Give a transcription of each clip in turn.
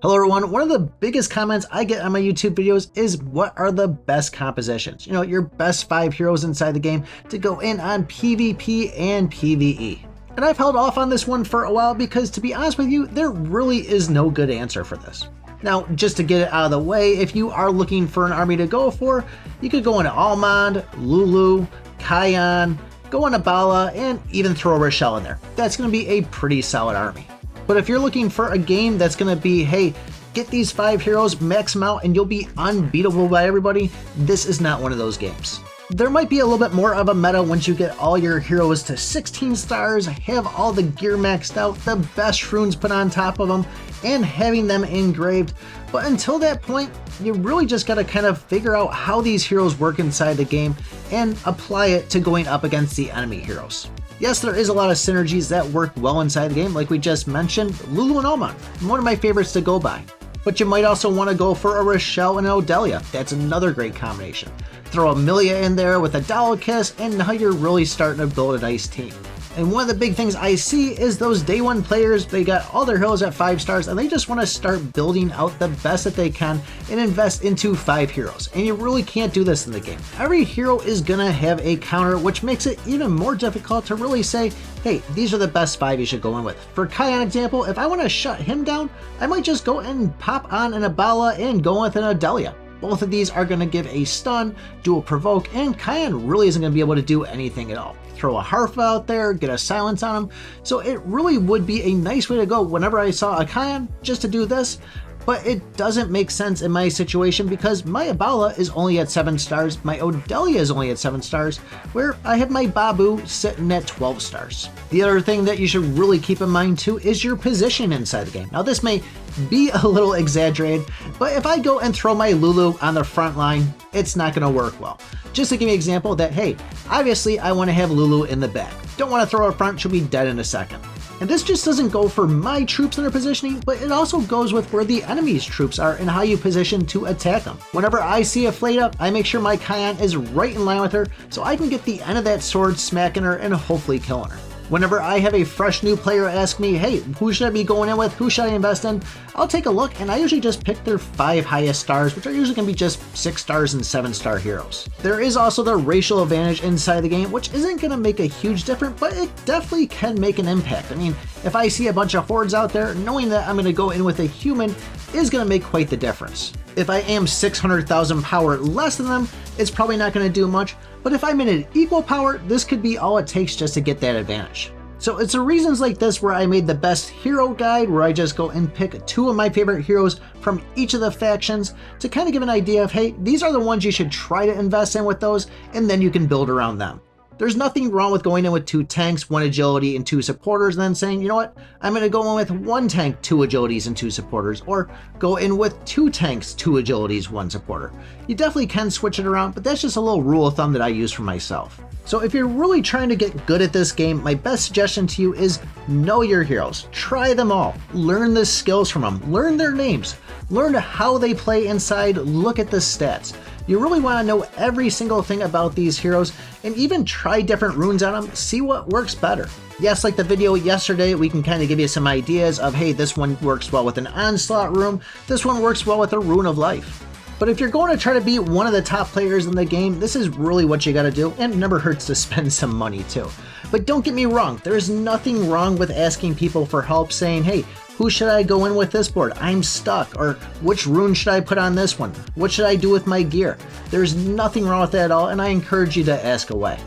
Hello everyone, one of the biggest comments I get on my YouTube videos is what are the best compositions? Your best 5 heroes inside the game to go in on PvP and PvE. And I've held off on this one for a while because, to be honest with you, there really is no good answer for this. Now, just to get it out of the way, if you are looking for an army to go for, you could go into Almond, Lulu, Kion, go into Bala, and even throw a Rochelle in there. That's going to be a pretty solid army. But if you're looking for a game that's going to be, hey, get these 5 heroes, max them out, and you'll be unbeatable by everybody, this is not one of those games. There might be a little bit more of a meta once you get all your heroes to 16 stars, have all the gear maxed out, the best runes put on top of them, and having them engraved. But until that point, you really just gotta kind of figure out how these heroes work inside the game and apply it to going up against the enemy heroes. Yes, there is a lot of synergies that work well inside the game, like we just mentioned, Lulu and Almond, one of my favorites to go by. But you might also want to go for a Rochelle and an Odelia. That's another great combination. Throw a Milia in there with a Doll Kiss, and now you're really starting to build a nice team. And one of the big things I see is those day one players, they got all their heroes at 5 stars and they just want to start building out the best that they can and invest into 5 heroes. And you really can't do this in the game. Every hero is gonna have a counter, which makes it even more difficult to really say, hey, these are the best 5 you should go in with. For Kion example, if I want to shut him down, I might just go and pop on an Abala and go with an Odelia. Both of these are going to give a stun, do a provoke, and Kion really isn't going to be able to do anything at all. Throw a Harfa out there, get a silence on him, so it really would be a nice way to go whenever I saw a Kion just to do this. But it doesn't make sense in my situation because my Abala is only at 7 stars, my Odelia is only at 7 stars, where I have my Babu sitting at 12 stars. The other thing that you should really keep in mind too is your position inside the game. Now this may be a little exaggerated, but if I go and throw my Lulu on the front line, it's not going to work well. Just to give you an example that, hey, obviously I want to have Lulu in the back. Don't want to throw her up front, she'll be dead in a second. And this just doesn't go for my troops and their positioning, but it also goes with where the enemy's troops are and how you position to attack them. Whenever I see a Flate Up, I make sure my Kion is right in line with her so I can get the end of that sword smacking her and hopefully killing her. Whenever I have a fresh new player ask me, hey, who should I be going in with? Who should I invest in? I'll take a look and I usually just pick their 5 highest stars, which are usually going to be just 6 stars and 7 star heroes. There is also the racial advantage inside the game, which isn't going to make a huge difference, but it definitely can make an impact. I mean, if I see a bunch of hordes out there, knowing that I'm going to go in with a human is going to make quite the difference. If I am 600,000 power less than them, it's probably not going to do much, but if I'm in an equal power, this could be all it takes just to get that advantage. So it's the reasons like this where I made the best hero guide, where I just go and pick 2 of my favorite heroes from each of the factions to kind of give an idea of, hey, these are the ones you should try to invest in with those, and then you can build around them. There's nothing wrong with going in with 2 tanks, 1 agility, and 2 supporters, and then saying, you know what, I'm going to go in with 1 tank, 2 agilities, and 2 supporters, or go in with 2 tanks, 2 agilities, 1 supporter. You definitely can switch it around, but that's just a little rule of thumb that I use for myself. So if you're really trying to get good at this game, my best suggestion to you is know your heroes. Try them all. Learn the skills from them. Learn their names. Learn how they play inside. Look at the stats. You really want to know every single thing about these heroes and even try different runes on them, see what works better. Yes, like the video yesterday, we can kind of give you some ideas of, hey, this one works well with an onslaught rune, this one works well with a rune of life. But if you're going to try to be one of the top players in the game, this is really what you got to do, and it never hurts to spend some money too. But don't get me wrong, there is nothing wrong with asking people for help, saying, hey, who should I go in with this board? I'm stuck. Or which rune should I put on this one? What should I do with my gear? There's nothing wrong with that at all, and I encourage you to ask away.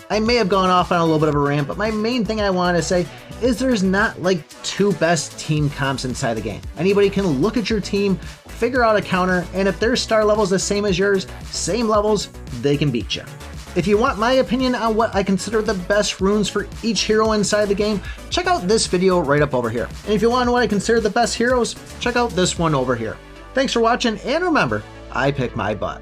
I may have gone off on a little bit of a rant, but my main thing I wanted to say is there's not like 2 best team comps inside the game. Anybody can look at your team, figure out a counter, and if their star level is the same as yours, same levels, they can beat you. If you want my opinion on what I consider the best runes for each hero inside the game, check out this video right up over here. And if you want to know what I consider the best heroes, check out this one over here. Thanks for watching, and remember, I pick my butt.